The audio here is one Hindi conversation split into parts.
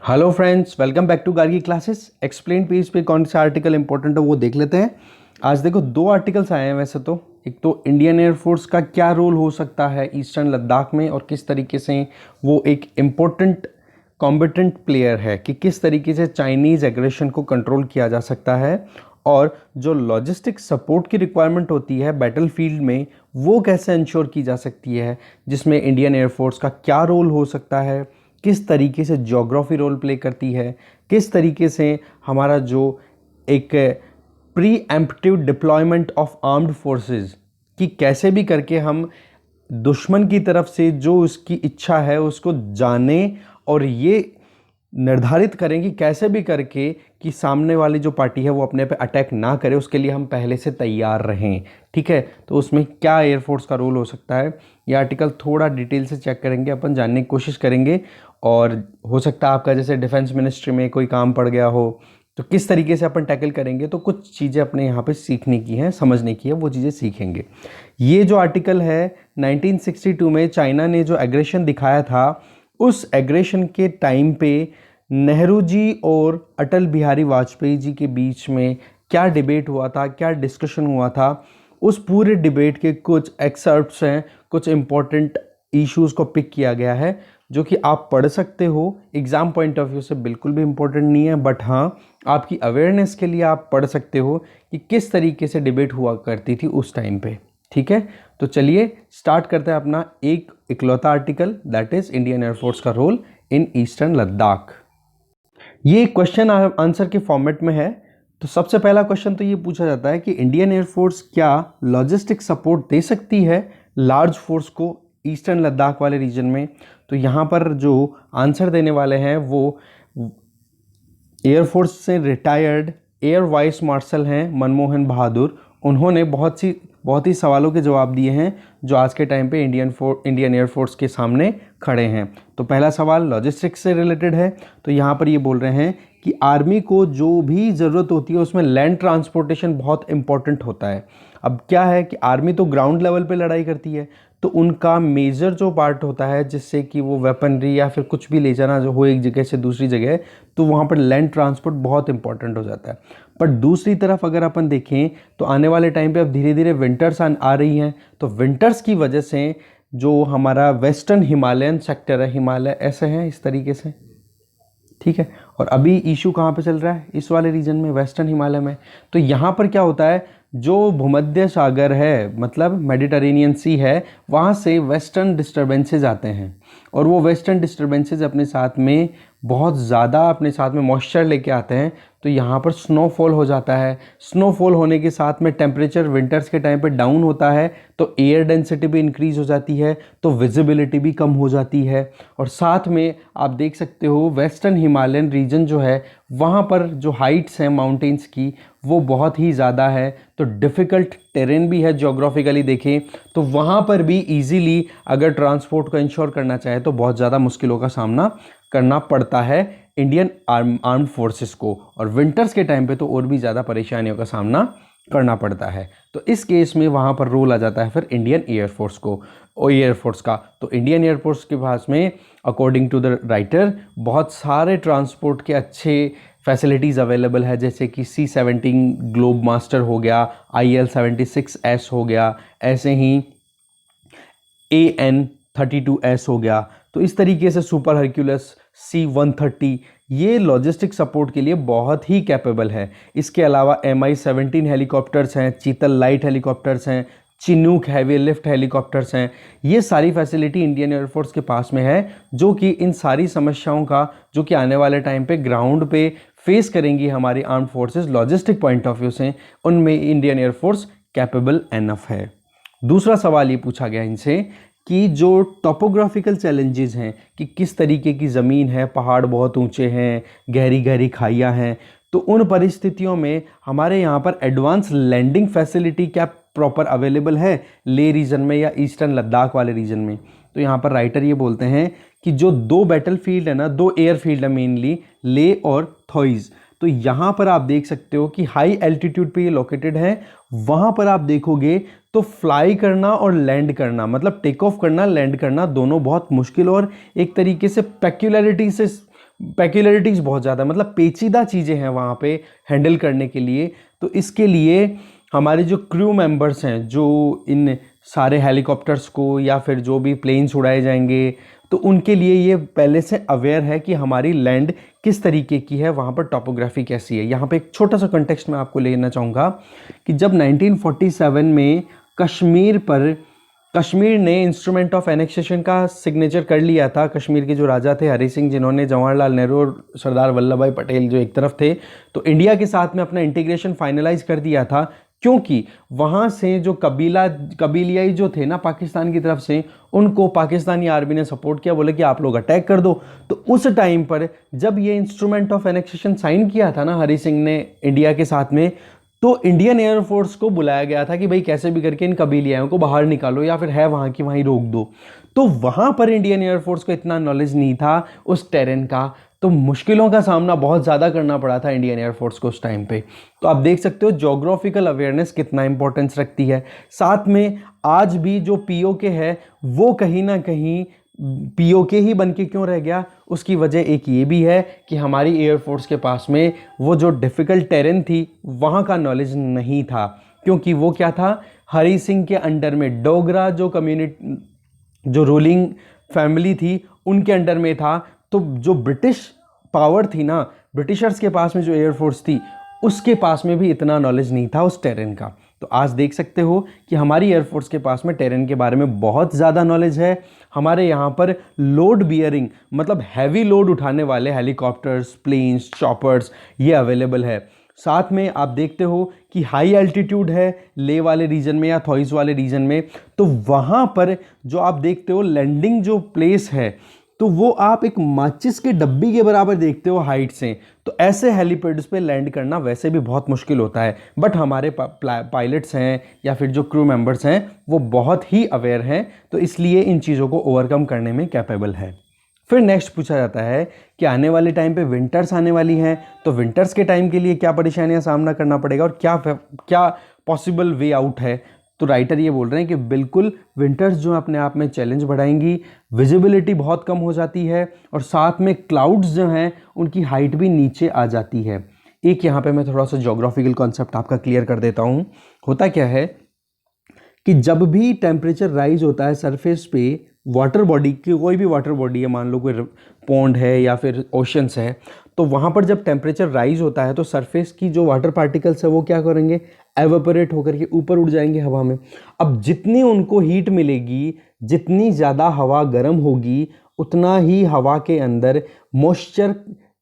Hello friends, welcome back to Gargi classes. Explain page पे कौन सा आर्टिकल इंपॉर्टेंट है वो देख लेते हैं। आज देखो दो आर्टिकल्स आए हैं वैसे तो। एक तो इंडियन एयरफोर्स का क्या रोल हो सकता है ईस्टर्न लद्दाख में और किस तरीके से वो एक इम्पोर्टेंट कॉम्बिटेंट प्लेयर है कि किस तरीके से चाइनीज़ एग्रेशन को कंट्रोल किया जा सकता है, और जो लॉजिस्टिक सपोर्ट की रिक्वायरमेंट होती है बैटलफील्ड में वो कैसे इंश्योर की जा सकती है, जिसमें इंडियन एयरफोर्स का क्या रोल हो सकता है, किस तरीके से ज्योग्राफी रोल प्ले करती है, किस तरीके से हमारा जो एक pre emptive deployment of armed forces कि कैसे भी करके हम दुश्मन की तरफ से जो उसकी इच्छा है उसको जाने और ये निर्धारित करें कि कैसे भी करके कि सामने वाली जो पार्टी है वो अपने पे अटैक ना करे, उसके लिए हम पहले से तैयार रहें। ठीक है, तो उसमें क्या एयरफोर्स का रोल हो सकता है, ये आर्टिकल थोड़ा डिटेल से चेक करेंगे, अपन जानने की कोशिश करेंगे। और हो सकता है आपका जैसे डिफेंस मिनिस्ट्री में कोई काम पड़ गया हो तो किस तरीके से अपन टैकल करेंगे, तो कुछ चीज़ें अपने यहाँ पे सीखने की हैं, समझने की है, वो चीज़ें सीखेंगे। ये जो आर्टिकल है 1962 में चाइना ने जो एग्रेशन दिखाया था, उस एग्रेशन के टाइम पे नेहरू जी और अटल बिहारी वाजपेयी जी के बीच में क्या डिबेट हुआ था, क्या डिस्कशन हुआ था, उस पूरे डिबेट के कुछ एक्सर्प्ट्स हैं, कुछ इम्पोर्टेंट इश्यूज़ को पिक किया गया है जो कि आप पढ़ सकते हो। एग्ज़ाम पॉइंट ऑफ व्यू से बिल्कुल भी इम्पोर्टेंट नहीं है, बट हाँ आपकी अवेयरनेस के लिए आप पढ़ सकते हो कि किस तरीके से डिबेट हुआ करती थी उस टाइम पे। ठीक है, तो चलिए स्टार्ट करते हैं अपना एक इकलौता article, that is Indian air force का रोल इन ईस्टर्न लद्दाख। ये क्वेश्चन आंसर के फॉर्मेट में है। तो सबसे पहला क्वेश्चन तो ये पूछा जाता है कि इंडियन एयरफोर्स क्या लॉजिस्टिक सपोर्ट दे सकती है लार्ज फोर्स को ईस्टर्न लद्दाख वाले रीजन में। तो यहाँ पर जो आंसर देने वाले हैं वो एयरफोर्स से रिटायर्ड एयर वाइस मार्शल हैं मनमोहन बहादुर। उन्होंने बहुत ही सवालों के जवाब दिए हैं जो आज के टाइम पे इंडियन एयरफोर्स के सामने खड़े हैं। तो पहला सवाल लॉजिस्टिक्स से रिलेटेड है। तो यहाँ पर ये बोल रहे हैं कि आर्मी को जो भी ज़रूरत होती है उसमें लैंड ट्रांसपोर्टेशन बहुत इंपॉर्टेंट होता है। अब क्या है कि आर्मी तो ग्राउंड लेवल पे लड़ाई करती है, तो उनका मेजर जो पार्ट होता है जिससे कि वो वेपनरी या फिर कुछ भी ले जाना जो हो एक जगह से दूसरी जगह, तो वहाँ पर लैंड ट्रांसपोर्ट बहुत इंपॉर्टेंट हो जाता है। पर दूसरी तरफ अगर अपन देखें तो आने वाले टाइम पे अब धीरे धीरे विंटर्स आ रही हैं, तो विंटर्स की वजह से जो हमारा वेस्टर्न हिमालयन सेक्टर है, हिमालय ऐसे हैं इस तरीके से, ठीक है, और अभी इशू कहाँ पे चल रहा है इस वाले रीजन में, वेस्टर्न हिमालय में। तो यहाँ पर क्या होता है, जो भूमध्य सागर है मतलब मेडिटरेनियन सी है, वहाँ से वेस्टर्न डिस्टर्बेंसेज आते हैं और वो वेस्टर्न डिस्टर्बेंसेज अपने साथ में बहुत ज़्यादा अपने साथ में मॉइस्चर लेके आते हैं। तो यहाँ पर स्नोफॉल हो जाता है। स्नोफॉल होने के साथ में टेम्परेचर विंटर्स के टाइम पे डाउन होता है, तो एयर डेंसिटी भी इंक्रीज़ हो जाती है, तो विजिबिलिटी भी कम हो जाती है। और साथ में आप देख सकते हो वेस्टर्न हिमालयन रीजन जो है वहाँ पर जो हाइट्स हैं माउंटेन्स की वो बहुत ही ज़्यादा है, तो डिफ़िकल्ट टेरेन भी है ज्योग्राफिकली देखें तो वहाँ पर भी इजीली अगर ट्रांसपोर्ट को इंश्योर करना चाहे तो बहुत ज़्यादा मुश्किलों का सामना करना पड़ता है इंडियन आर्म्ड फोर्सेस को। और विंटर्स के टाइम पे तो और भी ज़्यादा परेशानियों का सामना करना पड़ता है। तो इस केस में वहाँ पर रोल आ जाता है फिर इंडियन एयरफोर्स को और एयरफोर्स का। तो इंडियन एयरफोर्स के पास में अकॉर्डिंग टू द राइटर बहुत सारे ट्रांसपोर्ट के अच्छे फैसिलिटीज़ अवेलेबल है, जैसे कि C-17 ग्लोब मास्टर हो गया, IL-76S हो गया, ऐसे ही AN-32S हो गया। तो इस तरीके से सुपर हरक्यूलस C-130 ये लॉजिस्टिक सपोर्ट के लिए बहुत ही कैपेबल है। इसके अलावा Mi-17 हेलीकॉप्टर्स हैं, चीतल लाइट हेलीकॉप्टर्स हैं, चिनूक हैवी लिफ्ट हेलीकॉप्टर्स हैं। ये सारी फैसिलिटी इंडियन एयरफोर्स के पास में है जो कि इन सारी समस्याओं का जो कि आने वाले टाइम पे ग्राउंड पे फेस करेंगी हमारी armed forces logistic point of view से, उनमें इंडियन एयरफोर्स कैपेबल एनफ है। दूसरा सवाल ये पूछा गया इनसे कि जो टोपोग्राफिकल चैलेंजेस हैं कि किस तरीके की ज़मीन है, पहाड़ बहुत ऊंचे हैं, गहरी गहरी खाइयाँ हैं, तो उन परिस्थितियों में हमारे यहाँ पर एडवांस लैंडिंग फैसिलिटी क्या प्रॉपर अवेलेबल है ले रीजन में या ईस्टर्न लद्दाख वाले रीजन में। तो यहाँ पर राइटर ये बोलते हैं कि जो दो बैटलफील्ड है ना, दो एयरफील्ड है मेनली, ले और थॉइज, तो यहाँ पर आप देख सकते हो कि हाई एल्टीट्यूड पे ये लोकेटेड है। वहाँ पर आप देखोगे तो फ्लाई करना और लैंड करना मतलब टेक ऑफ करना लैंड करना दोनों बहुत मुश्किल और एक तरीके से पेक्युलरिटी से पेक्युलरिटीज़ बहुत ज़्यादा, मतलब पेचीदा चीज़ें हैं वहाँ पे हैंडल करने के लिए। तो इसके लिए हमारे जो क्रू मेंबर्स हैं, जो इन सारे हेलीकॉप्टर्स को या फिर जो भी प्लेन्स उड़ाए जाएंगे, तो उनके लिए ये पहले से अवेयर है कि हमारी लैंड किस तरीके की है, वहाँ पर टोपोग्राफी कैसी है। यहाँ पे एक छोटा सा कंटेक्स्ट मैं आपको लेना चाहूँगा कि जब 1947 में कश्मीर ने इंस्ट्रूमेंट ऑफ एनेक्सेशन का सिग्नेचर कर लिया था। कश्मीर के जो राजा थे हरि सिंह, जिन्होंने जवाहरलाल नेहरू और सरदार वल्लभ भाई पटेल जो एक तरफ थे, तो इंडिया के साथ में अपना इंटीग्रेशन फाइनलाइज कर दिया था, क्योंकि वहाँ से जो कबीलियाई जो थे ना पाकिस्तान की तरफ से, उनको पाकिस्तानी आर्मी ने सपोर्ट किया, बोले कि आप लोग अटैक कर दो। तो उस टाइम पर जब ये इंस्ट्रूमेंट ऑफ एनेक्सेशन साइन किया था ना हरि सिंह ने इंडिया के साथ में, तो इंडियन एयरफोर्स को बुलाया गया था कि भाई कैसे भी करके इन कबीलियाओं को बाहर निकालो या फिर है वहाँ की वहीं रोक दो। तो वहाँ पर इंडियन एयरफोर्स को इतना नॉलेज नहीं था उस टेरेन का, तो मुश्किलों का सामना बहुत ज़्यादा करना पड़ा था इंडियन एयरफोर्स को उस टाइम पे। तो आप देख सकते हो जोग्राफिकल अवेयरनेस कितना इंपॉर्टेंस रखती है। साथ में आज भी जो पीओके है वो कहीं ना कहीं पीओके ही बन के क्यों रह गया, उसकी वजह एक ये भी है कि हमारी एयरफोर्स के पास में वो जो डिफ़िकल्ट टेरेन थी वहाँ का नॉलेज नहीं था, क्योंकि वो क्या था, हरि सिंह के अंडर में डोगरा जो कम्युनिटी, जो रूलिंग फैमिली थी, उनके अंडर में था। तो जो ब्रिटिश पावर थी ना, ब्रिटिशर्स के पास में जो एयरफोर्स थी, उसके पास में भी इतना नॉलेज नहीं था उस टेरेन का। तो आज देख सकते हो कि हमारी एयरफोर्स के पास में टेरेन के बारे में बहुत ज़्यादा नॉलेज है। हमारे यहाँ पर लोड बियरिंग, मतलब हैवी लोड उठाने वाले हेलीकॉप्टर्स, प्लेन्स, चॉपर्स, ये अवेलेबल है। साथ में आप देखते हो कि हाई एल्टीट्यूड है ले वाले रीजन में या थॉइस वाले रीजन में, तो वहाँ पर जो आप देखते हो लैंडिंग जो प्लेस है, तो वो आप एक माचिस के डब्बी के बराबर देखते हो हाइट से। तो ऐसे हेलीपैड्स पे लैंड करना वैसे भी बहुत मुश्किल होता है, बट हमारे पायलट्स हैं या फिर जो क्रू मेंबर्स हैं वो बहुत ही अवेयर हैं, तो इसलिए इन चीज़ों को ओवरकम करने में कैपेबल है। फिर नेक्स्ट पूछा जाता है कि आने वाले टाइम पे विंटर्स आने वाली हैं, तो विंटर्स के टाइम के लिए क्या परेशानियां सामना करना पड़ेगा और क्या पॉसिबल वे आउट है। तो राइटर ये बोल रहे हैं कि बिल्कुल विंटर्स जो अपने आप में चैलेंज बढ़ाएंगी, विजिबिलिटी बहुत कम हो जाती है और साथ में क्लाउड्स जो हैं उनकी हाइट भी नीचे आ जाती है। एक यहाँ पे मैं थोड़ा सा ज्योग्राफिकल कॉन्सेप्ट आपका क्लियर कर देता हूँ। होता क्या है कि जब भी टेम्परेचर राइज होता है सरफेस पे, वाटर बॉडी की कोई भी वाटर बॉडी है, मान लो कोई पॉन्ड है या फिर ओशंस है, तो वहाँ पर जब टेम्परेचर राइज होता है तो सरफेस की जो वाटर पार्टिकल्स है वो क्या करेंगे, एवेपोरेट होकर के ऊपर उड़ जाएंगे हवा में। अब जितनी उनको हीट मिलेगी, जितनी ज़्यादा हवा गर्म होगी, उतना ही हवा के अंदर मॉइस्चर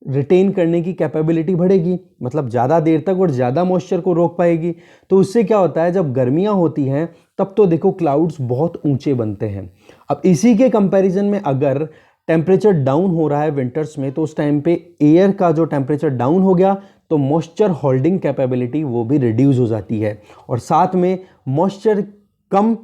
रिटेन करने की कैपेबिलिटी बढ़ेगी, मतलब ज़्यादा देर तक और ज़्यादा मॉइस्चर को रोक पाएगी। तो उससे क्या होता है, जब गर्मियाँ होती हैं तब तो देखो क्लाउड्स बहुत ऊंचे बनते हैं। अब इसी के कंपैरिजन में अगर टेम्परेचर डाउन हो रहा है विंटर्स में, तो उस टाइम पे एयर का जो टेम्परेचर डाउन हो गया तो मॉइस्चर होल्डिंग कैपेबिलिटी वो भी रिड्यूस हो जाती है, और साथ में मॉइस्चर कम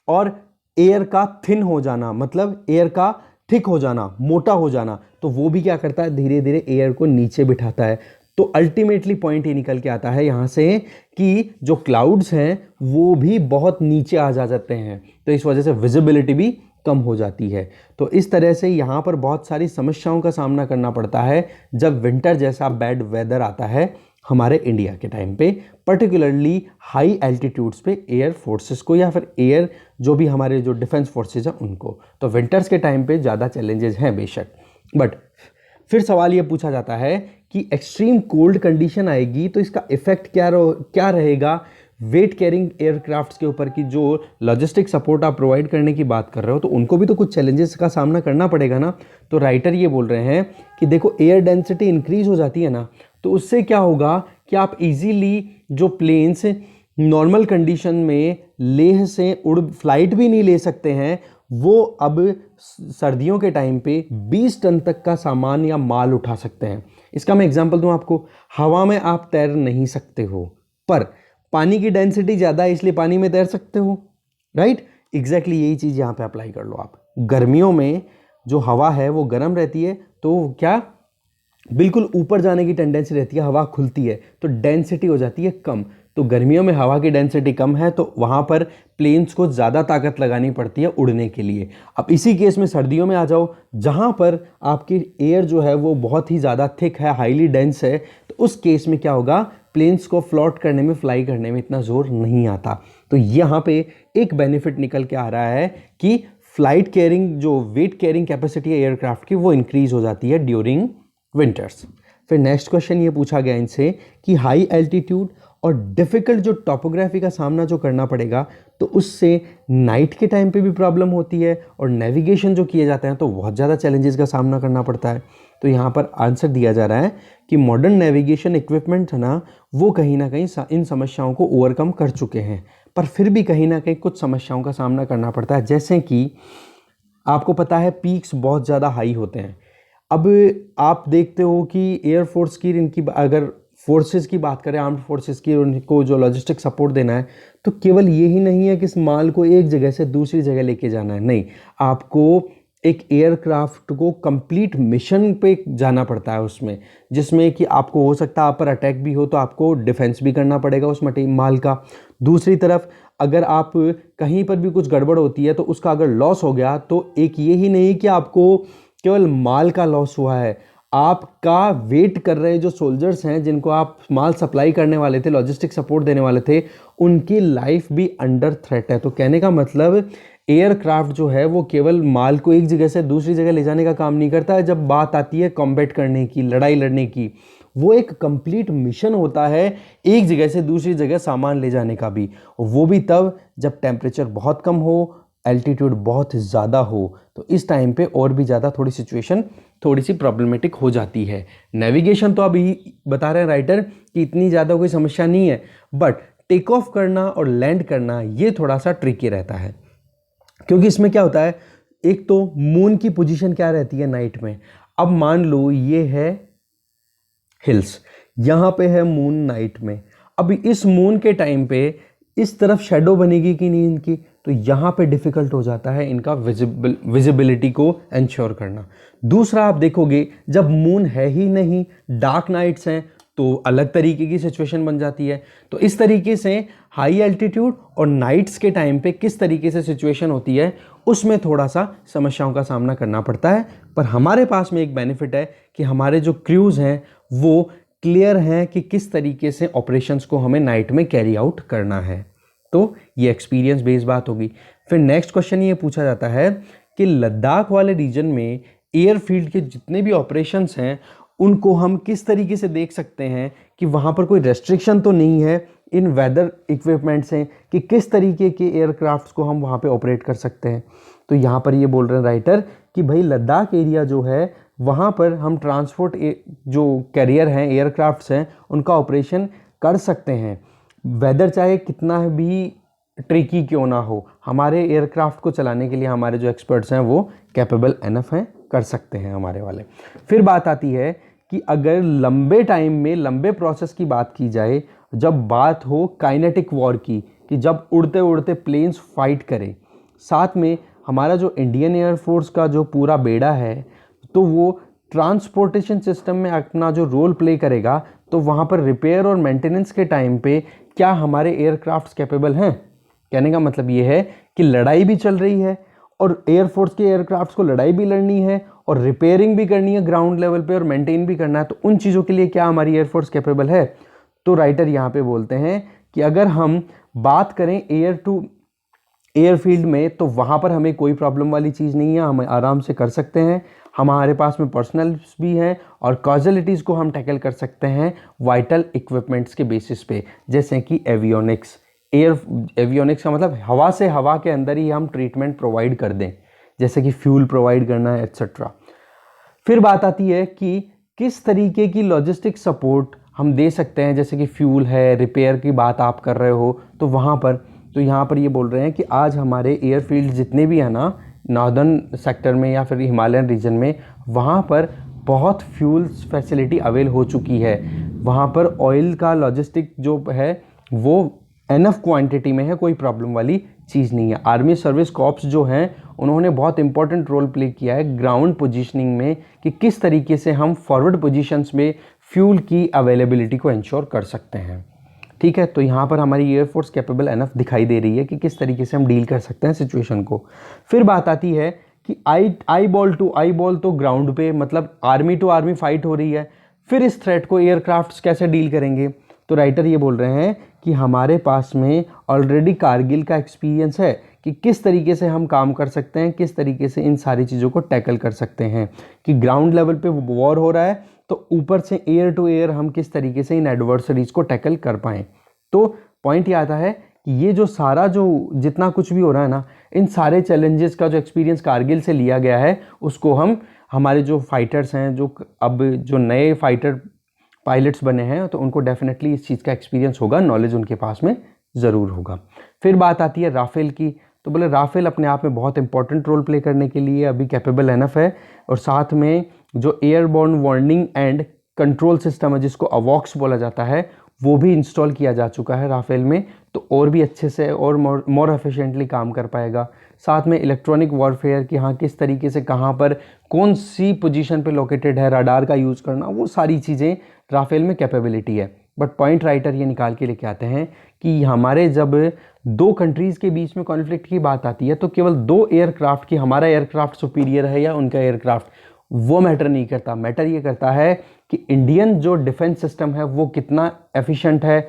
और एयर का थिन हो जाना, मतलब एयर का थिक हो जाना, मोटा हो जाना, तो वो भी क्या करता है, धीरे धीरे एयर को नीचे बिठाता है। तो अल्टीमेटली पॉइंट ये निकल के आता है यहाँ से कि जो क्लाउड्स हैं वो भी बहुत नीचे आ जाते हैं, तो इस वजह से विजिबिलिटी भी कम हो जाती है। तो इस तरह से यहाँ पर बहुत सारी समस्याओं का सामना करना पड़ता है जब विंटर जैसा बैड वेदर आता है हमारे इंडिया के टाइम पे, पर्टिकुलरली हाई एल्टीट्यूड्स पे एयर फोर्सेस को या फिर एयर जो भी हमारे जो डिफेंस फोर्सेस हैं उनको। तो विंटर्स के टाइम पे ज़्यादा चैलेंजेस हैं बेशक, बट फिर सवाल ये पूछा जाता है कि एक्सट्रीम कोल्ड कंडीशन आएगी तो इसका इफेक्ट क्या रहेगा वेट कैरिंग एयरक्राफ्ट्स के ऊपर, की जो लॉजिस्टिक सपोर्ट आप प्रोवाइड करने की बात कर रहे हो, तो उनको भी तो कुछ चैलेंजेस का सामना करना पड़ेगा ना। तो राइटर ये बोल रहे हैं कि देखो एयर डेंसिटी इंक्रीज हो जाती है ना, तो उससे क्या होगा कि आप इजीली जो प्लेन्स नॉर्मल कंडीशन में लेह से फ्लाइट भी नहीं ले सकते हैं, वो अब सर्दियों के टाइम पे 20 टन तक का सामान या माल उठा सकते हैं। इसका मैं एग्जांपल दूं आपको, हवा में आप तैर नहीं सकते हो, पर पानी की डेंसिटी ज़्यादा है इसलिए पानी में तैर सकते हो, राइट। एग्जैक्टली यही चीज़ यहाँ पे अप्लाई कर लो आप। गर्मियों में जो हवा है वो गर्म रहती है, तो क्या बिल्कुल ऊपर जाने की टेंडेंसी रहती है, हवा खुलती है तो डेंसिटी हो जाती है कम, तो गर्मियों में हवा की डेंसिटी कम है तो वहाँ पर प्लेन्स को ज़्यादा ताकत लगानी पड़ती है उड़ने के लिए। अब इसी केस में सर्दियों में आ जाओ, जहाँ पर आपकी एयर जो है वो बहुत ही ज़्यादा थिक है, हाईली डेंस है, तो उस केस में क्या होगा, प्लेन्स को फ्लोट करने में, फ्लाई करने में इतना ज़ोर नहीं आता। तो यहाँ पे एक बेनिफिट निकल के आ रहा है कि फ्लाइट कैरिंग, जो वेट कैरिंग कैपेसिटी है एयरक्राफ्ट की, वो इंक्रीज हो जाती है ड्यूरिंग विंटर्स। फिर नेक्स्ट क्वेश्चन ये पूछा गया इनसे कि हाई एल्टीट्यूड और डिफ़िकल्ट जो टॉपोग्राफी का सामना जो करना पड़ेगा, तो उससे नाइट के टाइम पे भी प्रॉब्लम होती है और नेविगेशन जो किए जाते हैं तो बहुत ज़्यादा चैलेंजेस का सामना करना पड़ता है। तो यहाँ पर आंसर दिया जा रहा है कि मॉडर्न नेविगेशन इक्विपमेंट है ना, वो कहीं ना कहीं इन समस्याओं को ओवरकम कर चुके हैं, पर फिर भी कहीं ना कहीं कुछ समस्याओं का सामना करना पड़ता है। जैसे कि आपको पता है पीक्स बहुत ज़्यादा हाई होते हैं। अब आप देखते हो कि एयरफोर्स की, इनकी अगर फोर्सेस की बात करें, आर्म्ड फोर्सेस की, उनको जो लॉजिस्टिक सपोर्ट देना है, तो केवल ये ही नहीं है कि इस माल को एक जगह से दूसरी जगह लेके जाना है, नहीं, आपको एक एयरक्राफ्ट को कंप्लीट मिशन पे जाना पड़ता है उसमें, जिसमें कि आपको हो सकता है आप पर अटैक भी हो तो आपको डिफेंस भी करना पड़ेगा उस माल का। दूसरी तरफ अगर आप कहीं पर भी कुछ गड़बड़ होती है तो उसका अगर लॉस हो गया, तो एक ये ही नहीं कि आपको केवल माल का लॉस हुआ है, आपका वेट कर रहे जो सोल्जर्स हैं, जिनको आप माल सप्लाई करने वाले थे, लॉजिस्टिक सपोर्ट देने वाले थे, उनकी लाइफ भी अंडर थ्रेट है। तो कहने का मतलब एयरक्राफ्ट जो है वो केवल माल को एक जगह से दूसरी जगह ले जाने का काम नहीं करता है। जब बात आती है कॉम्बैट करने की, लड़ाई लड़ने की, वो एक कंप्लीट मिशन होता है एक जगह से दूसरी जगह सामान ले जाने का भी, वो भी तब जब टेम्परेचर बहुत कम हो, एल्टीट्यूड बहुत ज़्यादा हो, तो इस टाइम पे और भी ज़्यादा थोड़ी सिचुएशन थोड़ी सी प्रॉब्लमेटिक हो जाती है। नेविगेशन तो अभी बता रहे हैं राइटर कि इतनी ज़्यादा कोई समस्या नहीं है, बट टेक ऑफ करना और लैंड करना ये थोड़ा सा ट्रिकी रहता है, क्योंकि इसमें क्या होता है, एक तो मून की पोजीशन क्या रहती है नाइट में। अब मान लो ये है हिल्स, यहाँ पे है मून नाइट में, अभी इस मून के टाइम पे इस तरफ शेडो बनेगी कि नहीं इनकी, तो यहाँ पे डिफ़िकल्ट हो जाता है इनका विजिबिलिटी को एंश्योर करना। दूसरा आप देखोगे जब मून है ही नहीं, डार्क नाइट्स हैं, तो अलग तरीके की सिचुएशन बन जाती है। तो इस तरीके से हाई एल्टीट्यूड और नाइट्स के टाइम पे किस तरीके से सिचुएशन होती है, उसमें थोड़ा सा समस्याओं का सामना करना पड़ता है। पर हमारे पास में एक बेनिफिट है कि हमारे जो क्रूज़ हैं वो क्लियर हैं कि किस तरीके से ऑपरेशंस को हमें नाइट में कैरी आउट करना है। तो ये एक्सपीरियंस बेस्ड बात होगी। फिर नेक्स्ट क्वेश्चन ये पूछा जाता है कि लद्दाख वाले रीजन में एयरफील्ड के जितने भी ऑपरेशंस हैं उनको हम किस तरीके से देख सकते हैं कि वहाँ पर कोई रेस्ट्रिक्शन तो नहीं है इन वेदर इक्विपमेंट से, कि किस तरीके के एयरक्राफ्ट्स को हम वहाँ पे ऑपरेट कर सकते हैं। तो यहाँ पर ये बोल रहे हैं राइटर कि भाई लद्दाख एरिया जो है वहाँ पर हम ट्रांसपोर्ट जो कैरियर हैं, एयरक्राफ्ट्स हैं, उनका ऑपरेशन कर सकते हैं। वेदर चाहे कितना भी ट्रिकी क्यों ना हो, हमारे एयरक्राफ्ट को चलाने के लिए हमारे जो एक्सपर्ट्स हैं वो कैपेबल एनफ हैं, कर सकते हैं हमारे वाले। फिर बात आती है कि अगर लंबे टाइम में लंबे प्रोसेस की बात की जाए, जब बात हो काइनेटिक वॉर की, कि जब उड़ते उड़ते प्लेन्स फाइट करें, साथ में हमारा जो इंडियन एयरफोर्स का जो पूरा बेड़ा है, तो वो ट्रांसपोर्टेशन सिस्टम में अपना जो रोल प्ले करेगा, तो वहाँ पर रिपेयर और मेंटेनेंस के टाइम पे क्या हमारे एयरक्राफ्ट्स कैपेबल हैं। कहने का मतलब ये है कि लड़ाई भी चल रही है और एयरफोर्स के एयरक्राफ्ट्स को लड़ाई भी लड़नी है और रिपेयरिंग भी करनी है ग्राउंड लेवल पे और मेंटेन भी करना है, तो उन चीज़ों के लिए क्या हमारी एयरफोर्स कैपेबल है। तो राइटर यहाँ पे बोलते हैं कि अगर हम बात करें एयर टू एयरफील्ड में, तो वहाँ पर हमें कोई प्रॉब्लम वाली चीज़ नहीं है, हम आराम से कर सकते हैं। हमारे पास में पर्सनल्स भी हैं और कॉजलिटीज़ को हम टैकल कर सकते हैं वाइटल इक्विपमेंट्स के बेसिस पे, जैसे कि एवियोनिक्स। एवियोनिक्स का मतलब हवा से हवा के अंदर ही हम ट्रीटमेंट प्रोवाइड कर दें, जैसे कि फ्यूल प्रोवाइड करना है, एट्सेट्रा। फिर बात आती है कि किस तरीके की लॉजिस्टिक सपोर्ट हम दे सकते हैं, जैसे कि फ्यूल है, रिपेयर की बात आप कर रहे हो, तो वहाँ पर, तो यहाँ पर ये बोल रहे हैं कि आज हमारे एयरफील्ड जितने भी हैं ना, नॉर्दर्न सेक्टर में या फिर हिमालयन रीजन में, वहाँ पर बहुत फ्यूल्स फैसिलिटी अवेल हो चुकी है। वहाँ पर ऑयल का लॉजिस्टिक जो है वो एनफ क्वांटिटी में है, कोई प्रॉब्लम वाली चीज़ नहीं है। आर्मी सर्विस कॉर्प्स जो हैं उन्होंने बहुत इंपॉर्टेंट रोल प्ले किया है ग्राउंड पोजीशनिंग में, कि किस तरीके से हम फॉरवर्ड पोजीशंस में फ्यूल की अवेलेबिलिटी को इंश्योर कर सकते हैं। ठीक है, तो यहाँ पर हमारी एयरफोर्स कैपेबल एनफ दिखाई दे रही है कि किस तरीके से हम डील कर सकते हैं सिचुएशन को। फिर बात आती है कि eyeball to eyeball, तो ग्राउंड पे मतलब आर्मी टू आर्मी फाइट हो रही है, फिर इस थ्रेट को एयरक्राफ्ट्स कैसे डील करेंगे। तो राइटर ये बोल रहे हैं कि हमारे पास में ऑलरेडी कारगिल का एक्सपीरियंस है कि किस तरीके से हम काम कर सकते हैं, किस तरीके से इन सारी चीज़ों को टैकल कर सकते हैं, कि ग्राउंड लेवल पे वॉर हो रहा है तो ऊपर से एयर टू एयर हम किस तरीके से इन एडवर्सरीज को टैकल कर पाएँ। तो पॉइंट ये आता है कि ये जो सारा जो जितना कुछ भी हो रहा है ना, इन सारे चैलेंजेस का जो एक्सपीरियंस कारगिल से लिया गया है उसको हम हमारे जो फाइटर्स हैं, जो अब जो नए फाइटर पायलट्स बने हैं, तो उनको डेफिनेटली इस चीज़ का एक्सपीरियंस होगा, नॉलेज उनके पास में ज़रूर होगा। फिर बात आती है राफेल की, तो बोले राफेल अपने आप में बहुत इंपॉर्टेंट रोल प्ले करने के लिए अभी कैपेबल एनफ है, और साथ में जो airborne warning and control system है जिसको अवॉक्स बोला जाता है, वो भी इंस्टॉल किया जा चुका है राफेल में, तो और भी अच्छे से और मोर एफिशिएंटली काम कर पाएगा। साथ में इलेक्ट्रॉनिक वॉरफेयर कि हाँ किस तरीके से कहाँ पर कौन सी पोजीशन पे लोकेटेड है, रडार का यूज़ करना, वो सारी चीज़ें राफेल में कैपेबिलिटी है। बट पॉइंट राइटर ये निकाल के लेके आते हैं कि हमारे जब दो कंट्रीज़ के बीच में कॉन्फ्लिक्ट की बात आती है तो केवल दो एयरक्राफ्ट की हमारा एयरक्राफ्ट सुपीरियर है या उनका एयरक्राफ्ट, वो मैटर नहीं करता। मैटर ये करता है कि इंडियन जो डिफेंस सिस्टम है वो कितना एफिशिएंट है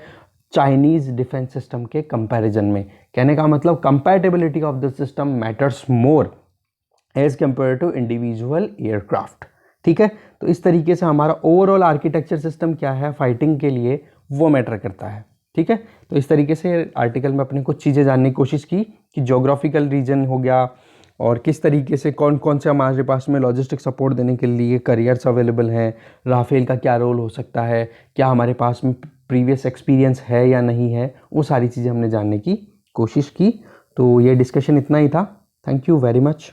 चाइनीज़ डिफेंस सिस्टम के कंपैरिजन में। कहने का मतलब compatibility of the system matters more as compare to individual aircraft. ठीक है, तो इस तरीके से हमारा ओवरऑल आर्किटेक्चर सिस्टम क्या है फाइटिंग के लिए, वो मैटर करता है। ठीक है, तो इस तरीके से आर्टिकल में अपने कुछ चीज़ें जानने की कोशिश की कि जोग्राफिकल रीजन हो गया, और किस तरीके से कौन कौन से हमारे पास में लॉजिस्टिक सपोर्ट देने के लिए करियर्स अवेलेबल हैं, राफेल का क्या रोल हो सकता है, क्या हमारे पास में प्रीवियस एक्सपीरियंस है या नहीं है, वो सारी चीज़ें हमने जानने की कोशिश की। तो ये डिस्कशन इतना ही था। Thank you very much.